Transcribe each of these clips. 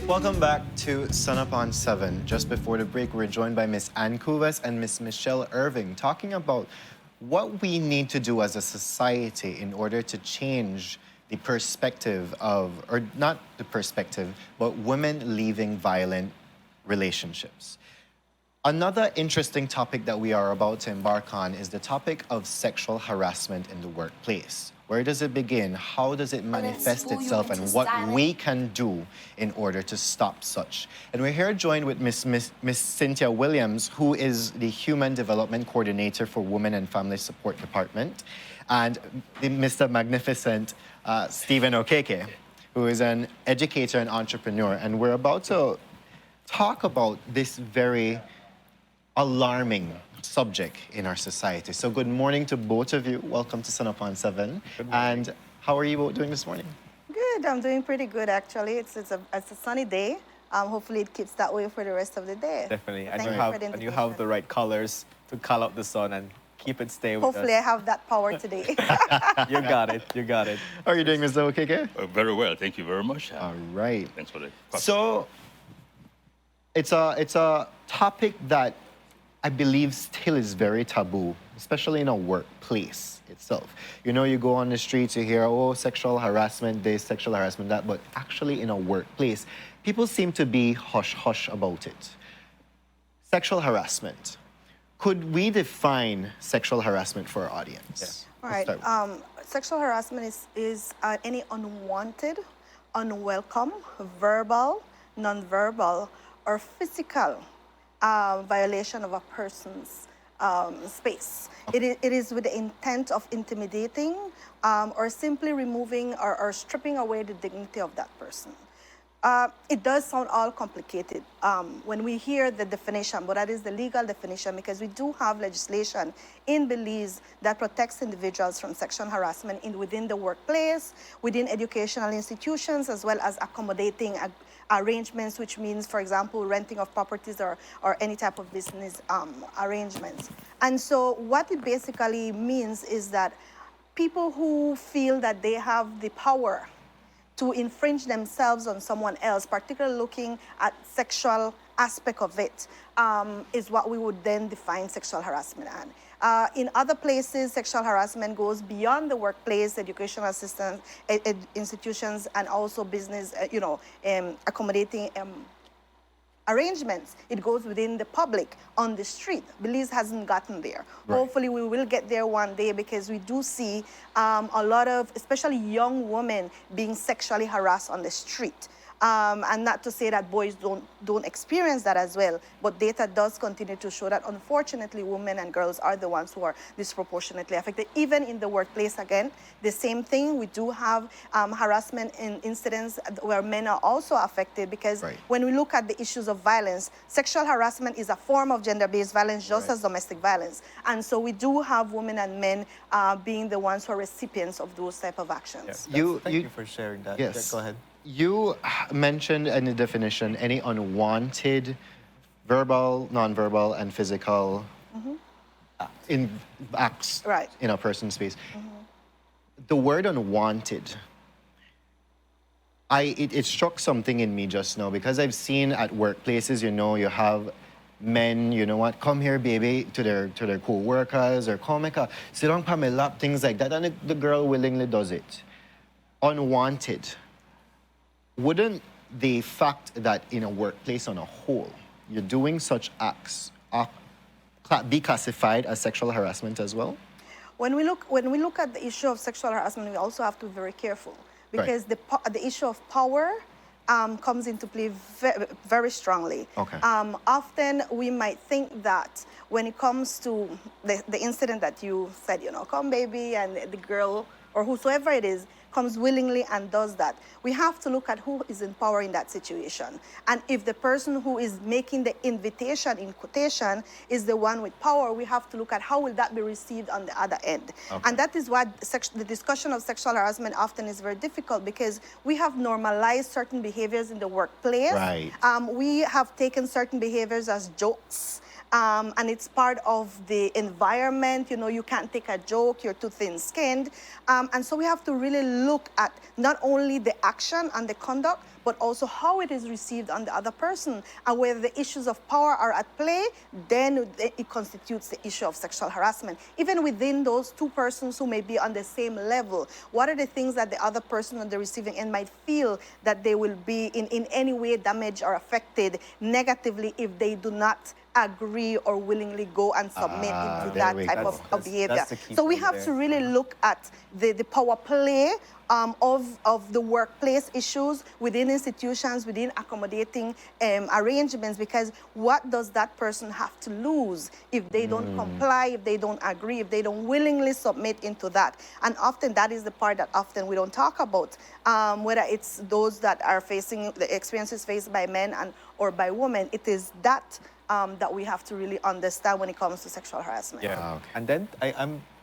Welcome back to Sun Upon 7. Just before the break, we're joined by Miss Ann Cuvas and Miss Michelle Irving talking about what we need to do as a society in order to change the perspective of, or not the perspective, but women leaving violent relationships. Another interesting topic that we are about to embark on is the topic of sexual harassment in the workplace. Where does it begin? How does it manifest itself? And what we can do in order to stop such. And we're here joined with Miss Cynthia Williams, who is the Human Development Coordinator for Women and Family Support Department, and Mr. Magnificent Stephen Okeke, who is an educator and entrepreneur. And we're about to talk about this very alarming subject in our society. So good morning to both of you. Welcome to Sun Upon 7. And how are you both doing this morning? Good. I'm doing pretty good, actually. It's a sunny day. Hopefully it keeps that way for the rest of the day. Definitely. And you have the right colors to call out the sun and keep it stay with Hopefully us. I have that power today. You got it. You got it. How are you doing, Mr. Okeke? Very well. Thank you very much. All right. Thanks for the So it's a topic that I believe still is very taboo, especially in a workplace itself. You know, you go on the streets, you hear, oh, sexual harassment this, sexual harassment that, but actually in a workplace, people seem to be hush-hush about it. Sexual harassment. Could we define sexual harassment for our audience? All right. Sexual harassment is any unwanted, unwelcome, verbal, nonverbal, or physical violation of a person's space. It is with the intent of intimidating or simply removing or stripping away the dignity of that person. It does sound all complicated when we hear the definition, but that is the legal definition, because we do have legislation in Belize that protects individuals from sexual harassment within the workplace, within educational institutions, as well as accommodating arrangements, which means, for example, renting of properties or any type of business arrangements. And so what it basically means is that people who feel that they have the power to infringe themselves on someone else, particularly looking at sexual aspect of it, is what we would then define sexual harassment as. In other places, sexual harassment goes beyond the workplace, educational assistance, institutions, and also business, accommodating arrangements. It goes within the public, on the street. Belize hasn't gotten there. Right. Hopefully we will get there one day, because we do see a lot of, especially young women, being sexually harassed on the street. And not to say that boys don't experience that as well, but data does continue to show that, unfortunately, women and girls are the ones who are disproportionately affected. Even in the workplace, again, the same thing. We do have harassment incidents where men are also affected, because when we look at the issues of violence, sexual harassment is a form of gender-based violence, just as domestic violence. And so we do have women and men being the ones who are recipients of those type of actions. Yeah, thank you for sharing that. Yes. Yeah, go ahead. You mentioned in the definition any unwanted verbal, nonverbal, and physical acts in a person's space. The word unwanted, it struck something in me just now, because I've seen at workplaces, you have men, come here, baby, to their co-workers, or come make a sit down, on my lap, things like that, and the girl willingly does it. Unwanted. Wouldn't the fact that in a workplace on a whole, you're doing such acts be classified as sexual harassment as well? When we look at the issue of sexual harassment, we also have to be very careful, because the issue of power comes into play very strongly. Okay. Often we might think that when it comes to the incident that you said, come baby, and the girl or whosoever it is comes willingly and does that, we have to look at who is in power in that situation. And if the person who is making the invitation, in quotation, is the one with power, we have to look at how will that be received on the other end. Okay. And that is why the discussion of sexual harassment often is very difficult, because we have normalized certain behaviors in the workplace. Right. We have taken certain behaviors as jokes. and it's part of the environment. You know, you can't take a joke, you're too thin-skinned. And so we have to really look at not only the action and the conduct, but also how it is received on the other person. And whether the issues of power are at play, then it constitutes the issue of sexual harassment. Even within those two persons who may be on the same level, what are the things that the other person on the receiving end might feel that they will be in any way damaged or affected negatively if they do not agree or willingly go and submit into there that we type go. of behavior. That's the key So we point have there. to really look at the power play of the workplace issues within institutions, within accommodating arrangements, because what does that person have to lose if they don't comply, if they don't agree, if they don't willingly submit into that? And often that is the part that often we don't talk about, whether it's those that are facing the experiences faced by men or by women. It is that that we have to really understand when it comes to sexual harassment. Yeah. Okay. And then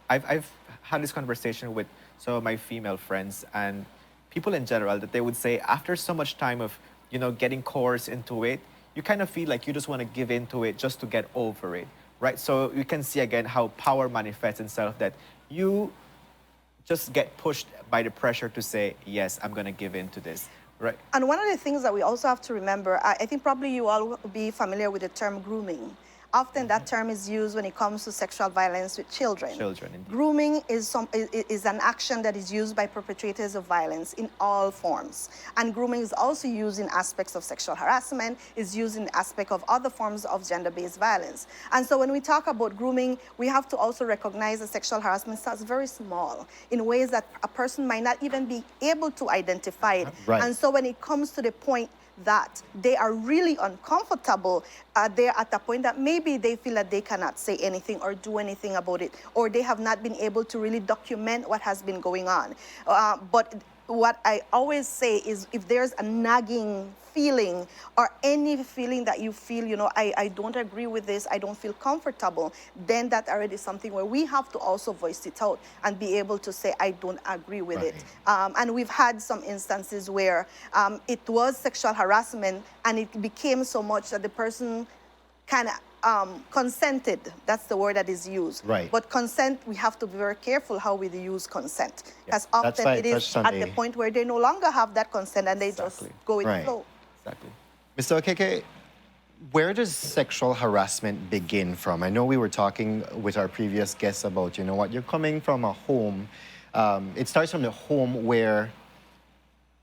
I've had this conversation with some of my female friends and people in general that they would say after so much time of, you know, getting coerced into it, you kind of feel like you just want to give into it just to get over it, right? So you can see again how power manifests itself, that you just get pushed by the pressure to say, yes, I'm going to give in to this, right? And one of the things that we also have to remember, I think probably you all will be familiar with the term grooming. Often that term is used when it comes to sexual violence with children. Children, indeed. Grooming is an action that is used by perpetrators of violence in all forms. And grooming is also used in aspects of sexual harassment, is used in aspect of other forms of gender-based violence. And so when we talk about grooming, we have to also recognize that sexual harassment starts very small in ways that a person might not even be able to identify it. Right. And so when it comes to the point that they are really uncomfortable, they're at a point that maybe they feel that they cannot say anything or do anything about it, or they have not been able to really document what has been going on. But what I always say is, if there's a nagging feeling or any feeling that you feel, you know, I don't agree with this, I don't feel comfortable, then that already is something where we have to also voice it out and be able to say, I don't agree with it. And we've had some instances where it was sexual harassment and it became so much that the person kind of consented. That's the word that is used. Right. But consent, we have to be very careful how we use consent, because That's often why I it is touched on at the point where they no longer have that consent and they Exactly. just go with Right. the flow. Exactly. Mr. Okeke, where does sexual harassment begin from? I know we were talking with our previous guests about, you know what, you're coming from a home. It starts from the home where,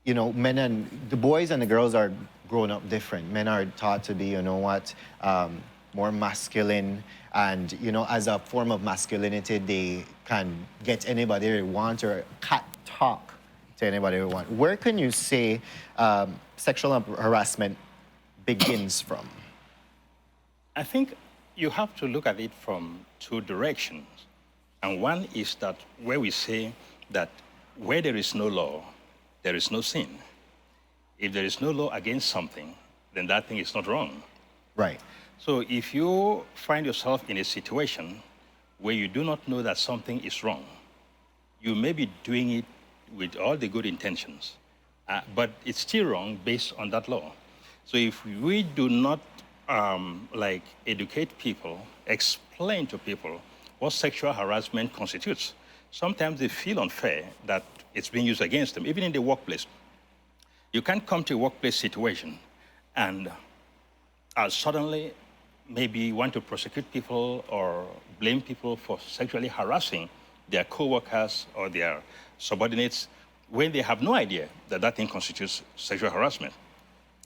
you know, men and the boys and the girls are grown up different. Men are taught to be, you know what, more masculine, and, you know, as a form of masculinity, they can get anybody they want or cat talk to anybody they want. Where can you say sexual harassment begins from? I think you have to look at it from two directions. And one is that where we say that where there is no law, there is no sin. If there is no law against something, then that thing is not wrong. Right. So if you find yourself in a situation where you do not know that something is wrong, you may be doing it with all the good intentions, but it's still wrong based on that law. So if we do not educate people, explain to people what sexual harassment constitutes, sometimes they feel unfair that it's being used against them, even in the workplace. You can't come to a workplace situation and suddenly maybe want to prosecute people or blame people for sexually harassing their co-workers or their subordinates when they have no idea that that thing constitutes sexual harassment.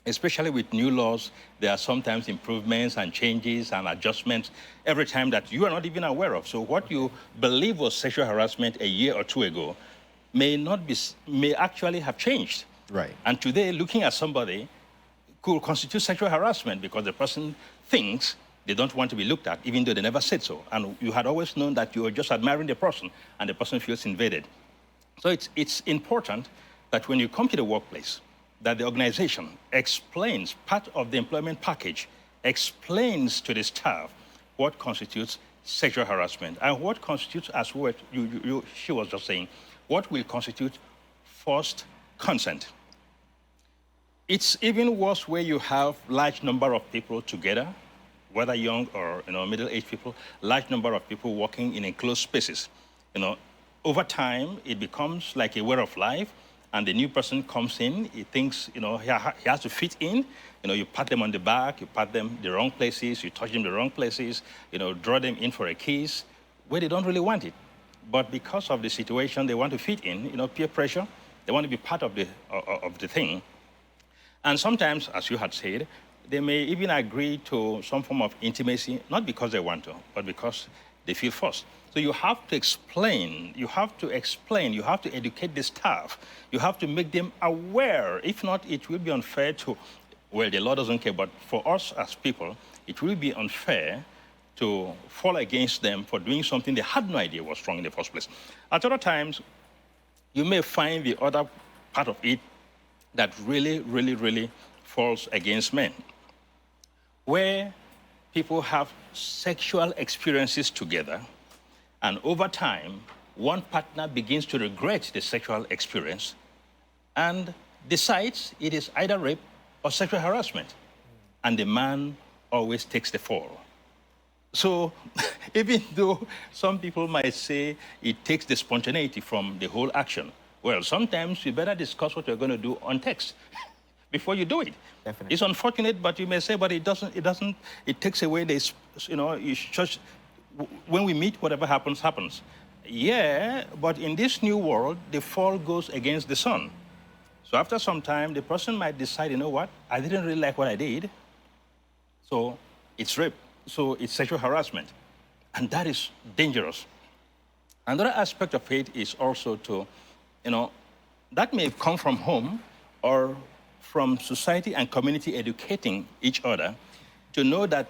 Especially with new laws, there are sometimes improvements and changes and adjustments every time that you are not even aware of. So what you believe was sexual harassment a year or two ago may actually have changed. Right. And today, looking at somebody could constitute sexual harassment because the person thinks they don't want to be looked at, even though they never said so. And you had always known that you were just admiring the person, and the person feels invaded. So it's important that when you come to the workplace, that the organization explains, part of the employment package, explains to the staff what constitutes sexual harassment and what constitutes, as she was just saying, what will constitute forced consent. It's even worse where you have large number of people together whether young or middle-aged people, large number of people working in enclosed spaces. Over time, it becomes like a way of life, and the new person comes in, he thinks, he has to fit in. You pat them on the back, you pat them the wrong places, you touch them the wrong places, draw them in for a kiss, where they don't really want it. But because of the situation, they want to fit in, peer pressure, they want to be part of the thing. And sometimes, as you had said, they may even agree to some form of intimacy, not because they want to, but because they feel forced. So you have to explain, you have to educate the staff, you have to make them aware. If not, it will be unfair to, well, the law doesn't care, but for us as people, it will be unfair to fall against them for doing something they had no idea was wrong in the first place. At other times, you may find the other part of it that really, really, really falls against men, where people have sexual experiences together, and over time, one partner begins to regret the sexual experience and decides it is either rape or sexual harassment, and the man always takes the fall. So even though some people might say it takes the spontaneity from the whole action, well, sometimes you better discuss what you're going to do on text before you do it. Definitely. It's unfortunate, but you may say, but it takes away this, just, when we meet, whatever happens, happens. Yeah, but in this new world, the fall goes against the sun. So after some time, the person might decide, you know what, I didn't really like what I did, so it's rape, so it's sexual harassment. And that is dangerous. Another aspect of it is also to, that may come from home or from society and community educating each other to know that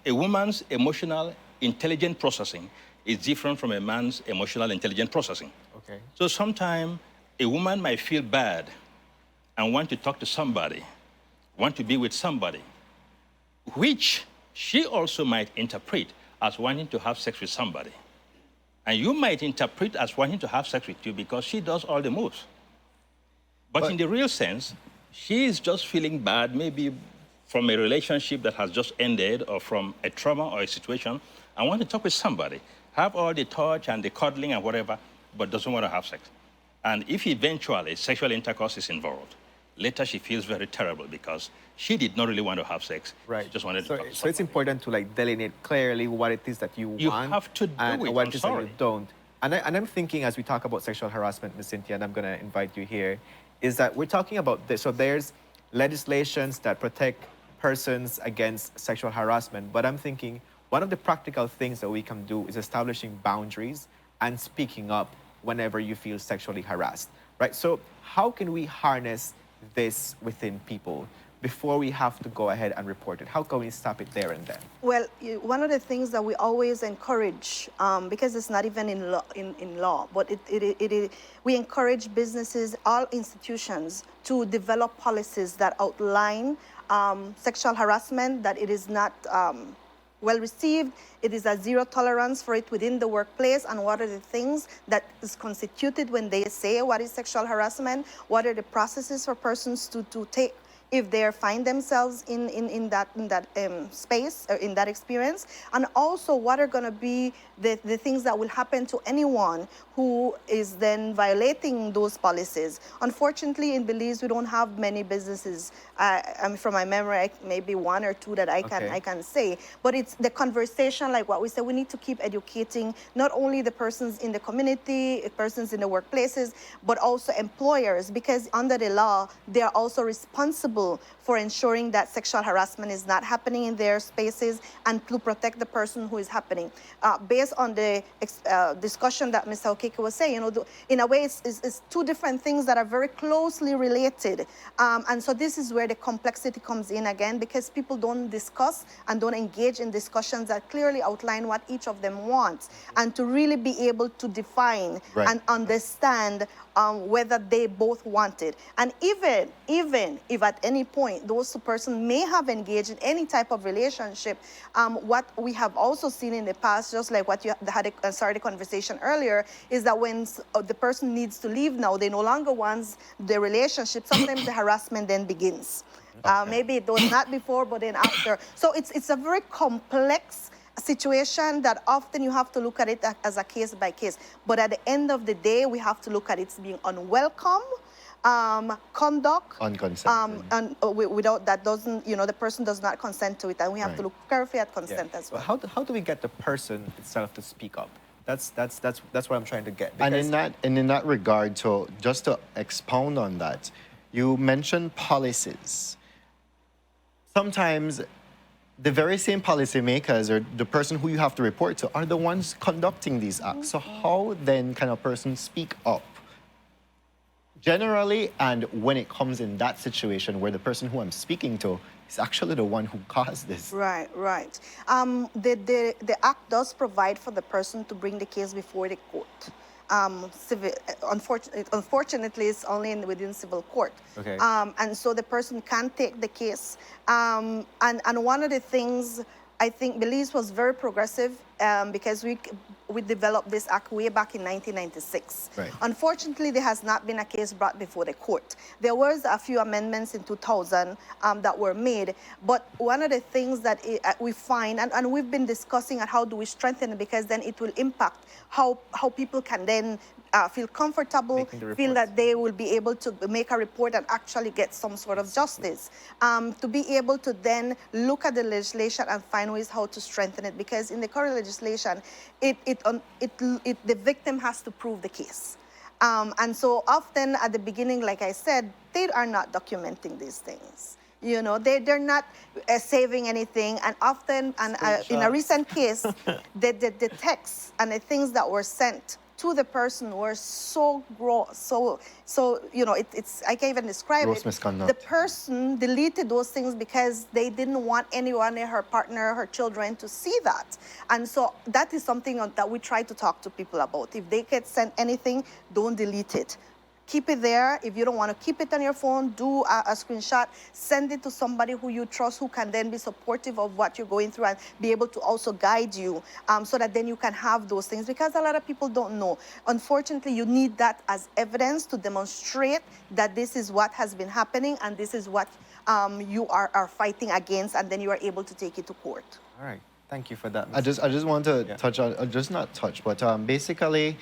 a woman's emotional intelligent processing is different from a man's emotional intelligent processing. Okay. So sometimes a woman might feel bad and want to talk to somebody, want to be with somebody, which she also might interpret as wanting to have sex with somebody. And you might interpret as wanting to have sex with you because she does all the moves. But in the real sense, she is just feeling bad, maybe from a relationship that has just ended or from a trauma or a situation, and want to talk with somebody, have all the touch and the cuddling and whatever, but doesn't want to have sex. And if eventually sexual intercourse is involved, later she feels very terrible because she did not really want to have sex. Right. She just wanted to talk to So it's important to delineate clearly what it is that you want. You have to do and it. what I'm it is sorry. that you don't. And I'm thinking as we talk about sexual harassment, Ms. Cynthia, and I'm going to invite you here, is that we're talking about this. So there's legislations that protect persons against sexual harassment, but I'm thinking one of the practical things that we can do is establishing boundaries and speaking up whenever you feel sexually harassed, right? So how can we harness this within people before we have to go ahead and report it? How can we stop it there and then? Well, one of the things that we always encourage, because it's not even in law, but we encourage businesses, all institutions, to develop policies that outline sexual harassment, that it is not well received, it is a zero tolerance for it within the workplace, and what are the things that is constituted when they say what is sexual harassment, what are the processes for persons to take if they find themselves in that space or in that experience, and also what are going to be the things that will happen to anyone who is then violating those policies. Unfortunately, in Belize, we don't have many businesses. From my memory, maybe one or two that I can say. But it's the conversation, like what we said, we need to keep educating not only the persons in the community, persons in the workplaces, but also employers, because under the law, they are also responsible for ensuring that sexual harassment is not happening in their spaces and to protect the person who is happening. Based on the discussion that Mr. Okeke was saying, in a way, it's two different things that are very closely related. And so this is where the complexity comes in again, because people don't discuss and don't engage in discussions that clearly outline what each of them wants, and to really be able to define and understand whether they both want it. And even if at any point those two persons may have engaged in any type of relationship, what we have also seen in the past, just like what you had started the conversation earlier, is that when the person needs to leave now, they no longer want the relationship, sometimes the harassment then begins. Maybe it was not before, but then after. So it's a very complex situation that often you have to look at it as a case by case. But at the end of the day, we have to look at it as being unwelcome. Conduct Unconsented. and without that doesn't, the person does not consent to it, and we have to look carefully at consent as well. How do we get the person itself to speak up? That's what I'm trying to get. And in that regard, just to expound on that, you mentioned policies. Sometimes the very same policymakers or the person who you have to report to are the ones conducting these acts. So how then can a person speak up? Generally, and when it comes in that situation where the person who I'm speaking to is actually the one who caused this. Right. The act does provide for the person to bring the case before the court. Unfortunately, it's only within civil court. Okay. And so the person can take the case. And one of the things I think Belize was very progressive because we developed this act way back in 1996. Right. Unfortunately, there has not been a case brought before the court. There was a few amendments in 2000 that were made, but one of the things that we find, and we've been discussing at how do we strengthen it, because then it will impact how people can then feel comfortable, feel that they will be able to make a report and actually get some sort of justice. To be able to then look at the legislation and find ways how to strengthen it, because in the current legislation, the victim has to prove the case. And so often at the beginning, like I said, they are not documenting these things. They're not saving anything, and often, in a recent case, the texts and the things that were sent to the person were so gross, it's I can't even describe Gross it. misconduct. The person deleted those things because they didn't want anyone, her partner, her children, to see that. And so that is something that we try to talk to people about. If they get sent anything, don't delete it. Keep it there. If you don't want to keep it on your phone, do a screenshot, send it to somebody who you trust, who can then be supportive of what you're going through and be able to also guide you, so that then you can have those things, because a lot of people don't know. Unfortunately, you need that as evidence to demonstrate that this is what has been happening and this is what you are fighting against, and then you are able to take it to court. All right. Thank you for that. I just want to touch on, just not touch, but basically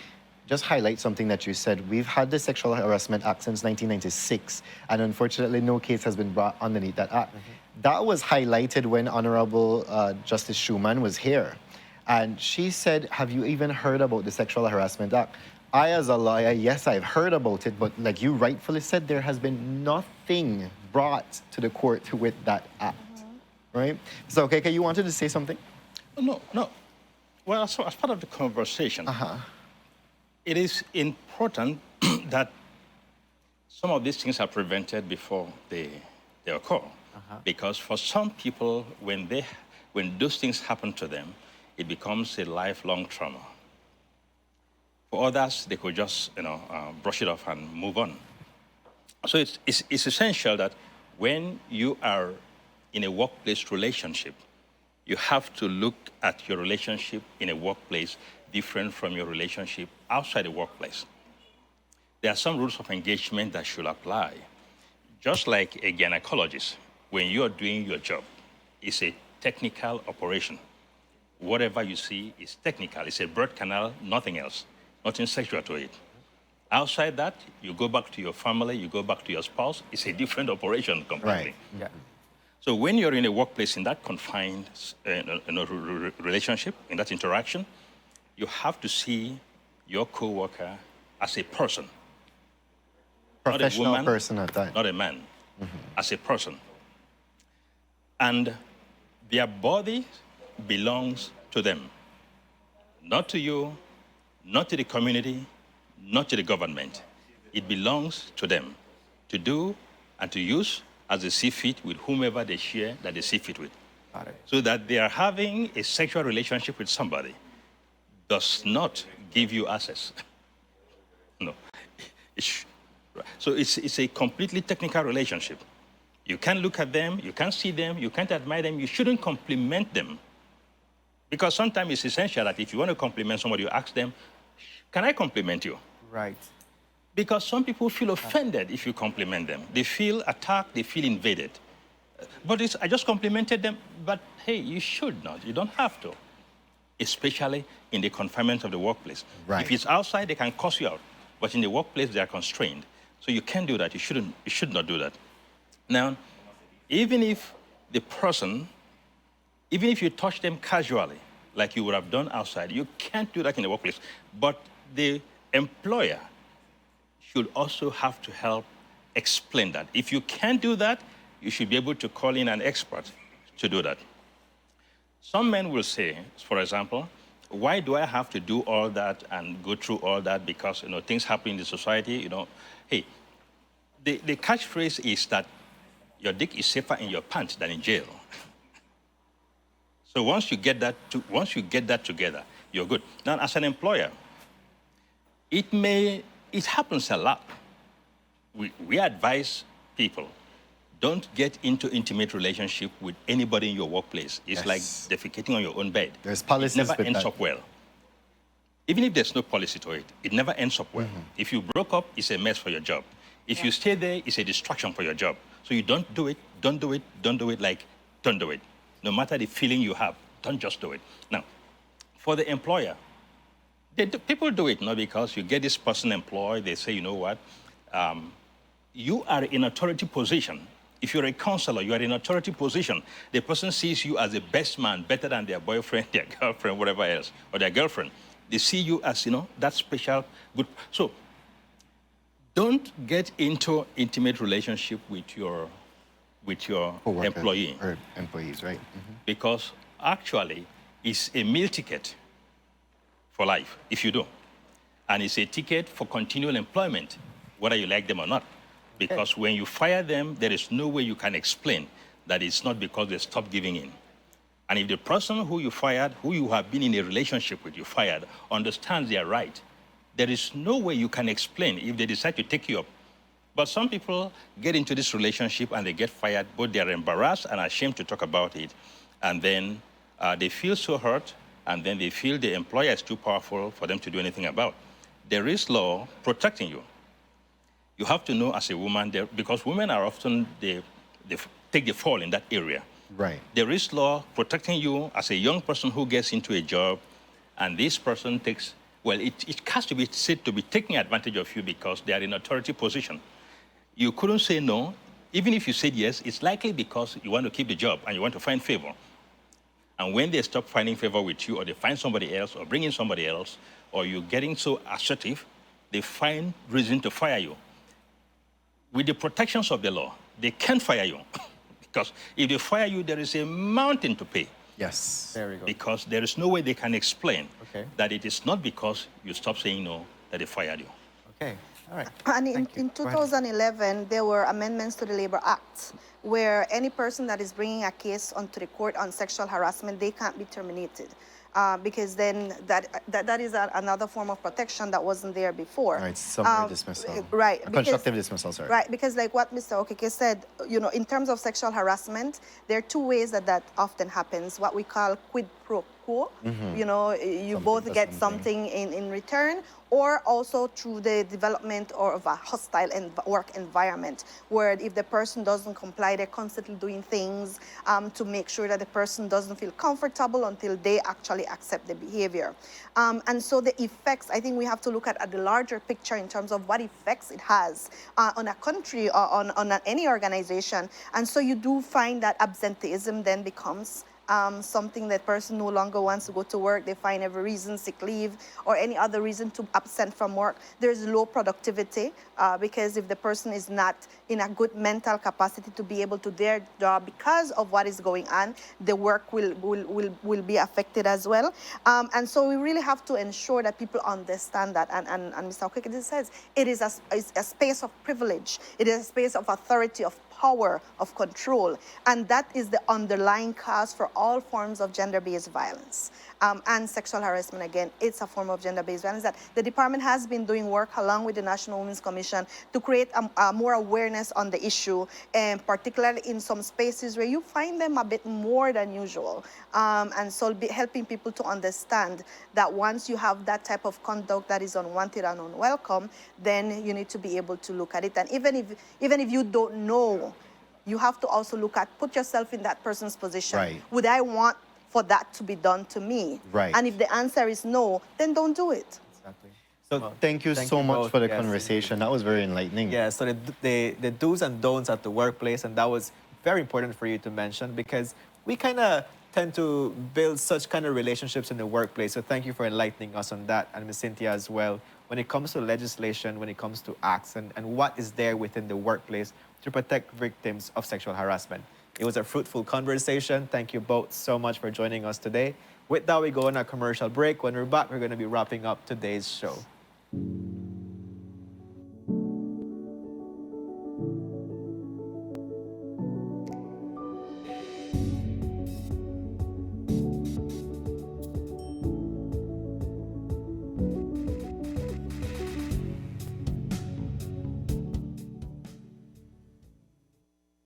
just highlight something that you said. We've had the Sexual Harassment Act since 1996, and unfortunately no case has been brought underneath that act. That was highlighted when Honorable Justice Schumann was here. And she said, have you even heard about the Sexual Harassment Act? I, as a lawyer, yes, I've heard about it, but like you rightfully said, there has been nothing brought to the court with that act, right? So, Okeke, you wanted to say something? No. Well, as part of the conversation, it is important that some of these things are prevented before they occur. Because for some people, when those things happen to them, it becomes a lifelong trauma. For others, they could just brush it off and move on. So it's essential that when you are in a workplace relationship, you have to look at your relationship in a workplace different from your relationship outside the workplace. There are some rules of engagement that should apply. Just like a gynecologist, when you are doing your job, it's a technical operation. Whatever you see is technical. It's a birth canal, nothing else, nothing sexual to it. Outside that, you go back to your family, you go back to your spouse. It's a different operation completely. Right. Yeah. So when you're in a workplace in that confined relationship, in that interaction, you have to see your coworker as a person. Professional not a woman, person at that. Not a man, as a person. And their body belongs to them. Not to you, not to the community, not to the government. It belongs to them to do and to use as they see fit with whomever they share that they see fit with. Got it. So that they are having a sexual relationship with somebody does not give you access. No. So it's a completely technical relationship. You can't look at them, you can't see them, you can't admire them, you shouldn't compliment them. Because sometimes it's essential that if you want to compliment somebody, you ask them, can I compliment you? Right. Because some people feel offended if you compliment them. They feel attacked, they feel invaded. But I just complimented them. But hey, you should not. You don't have to, especially in the confinement of the workplace. Right. If it's outside, they can cuss you out. But in the workplace, they are constrained. So you can't do that. You shouldn't. You should not do that. Now, even if the person, even if you touch them casually, like you would have done outside, you can't do that in the workplace. But the employer should also have to help explain that. If you can't do that, you should be able to call in an expert to do that. Some men will say, for example, why do I have to do all that and go through all that because things happen in the society? Hey, the catchphrase is that your dick is safer in your pants than in jail. So once you get that together, you're good. Now, as an employer, it happens a lot. We advise people, don't get into intimate relationship with anybody in your workplace. It's like defecating on your own bed. There's policies It never with ends that. up well. Even if there's no policy to it, it never ends up well. If you broke up, it's a mess for your job. If you stay there, it's a distraction for your job. So you don't do it, don't do it, don't do it, like, don't do it. No matter the feeling you have, don't just do it. Now, for the employer, people do it not because you get this person employed, they say, you know what, you are in authority position. If you're a counselor, you are in authority position. The person sees you as the best man, better than their boyfriend, their girlfriend, whatever else, or their girlfriend. They see you as, that special good. So don't get into intimate relationship with your Co-worker employee. or employees, right? Because actually, it's a meal ticket for life, if you do. And it's a ticket for continual employment, whether you like them or not. Because when you fire them, there is no way you can explain that it's not because they stopped giving in. And if the person who you fired, who you have been in a relationship with, you fired, understands their right, there is no way you can explain if they decide to take you up. But some people get into this relationship and they get fired, but they're embarrassed and ashamed to talk about it. And then they feel so hurt, and then they feel the employer is too powerful for them to do anything about. There is law protecting you. You have to know as a woman, because women are often, they take the fall in that area. Right. There is law protecting you as a young person who gets into a job, and this person takes, well, it has to be said to be taking advantage of you because they are in authority position. You couldn't say no. Even if you said yes, it's likely because you want to keep the job and you want to find favor. And when they stop finding favor with you, or they find somebody else, or bring in somebody else, or you're getting so assertive, they find reason to fire you. With the protections of the law, they can't fire you. Because if they fire you, there is a mountain to pay. Yes. There we go. Because there is no way they can explain Okay. that it is not because you stopped saying no that they fired you. Okay. All right. And Thank you. in Go ahead. 2011, there were amendments to the Labor Act where any person that is bringing a case onto the court on sexual harassment, they can't be terminated. Because then that is another form of protection that wasn't there before. Right, summary dismissal. Right. Constructive dismissal, sorry. Right, because like what Mr. Okeke said, in terms of sexual harassment, there are two ways that often happens, what we call quid pro quo. You both for get something. something in return, or also through the development of a hostile work environment, where if the person doesn't comply, they're constantly doing things to make sure that the person doesn't feel comfortable until they actually accept the behavior. And so the effects, I think we have to look at the larger picture in terms of what effects it has on a country or on any organization. And so you do find that absenteeism then becomes something that person no longer wants to go to work. They find every reason, sick leave, or any other reason to absent from work. There's low productivity because if the person is not in a good mental capacity to be able to do their job because of what is going on, the work will be affected as well. And so we really have to ensure that people understand that. And Mr. Okeke says it is a space of privilege. It is a space of authority, of power, of control. And that is the underlying cause for all forms of gender-based violence. And sexual harassment, again, it's a form of gender-based violence that the department has been doing work along with the National Women's Commission to create more awareness on the issue, and particularly in some spaces where you find them a bit more than usual. And so helping people to understand that once you have that type of conduct that is unwanted and unwelcome, then you need to be able to look at it. And even if you don't know you have to also put yourself in that person's position. Right. Would I want for that to be done to me? Right. And if the answer is no, then don't do it. Exactly. So Well, thank you so much both. for the Yes, conversation. That was very enlightening. yeah, so the do's and don'ts at the workplace, and that was very important for you to mention because we kind of tend to build such kind of relationships in the workplace. So thank you for enlightening us on that, and Ms. Cynthia as well. When it comes to legislation, when it comes to acts, and what is there within the workplace to protect victims of sexual harassment. It was a fruitful conversation. Thank you both so much for joining us today. With that, we go on a commercial break. When we're back, we're going to be wrapping up today's show.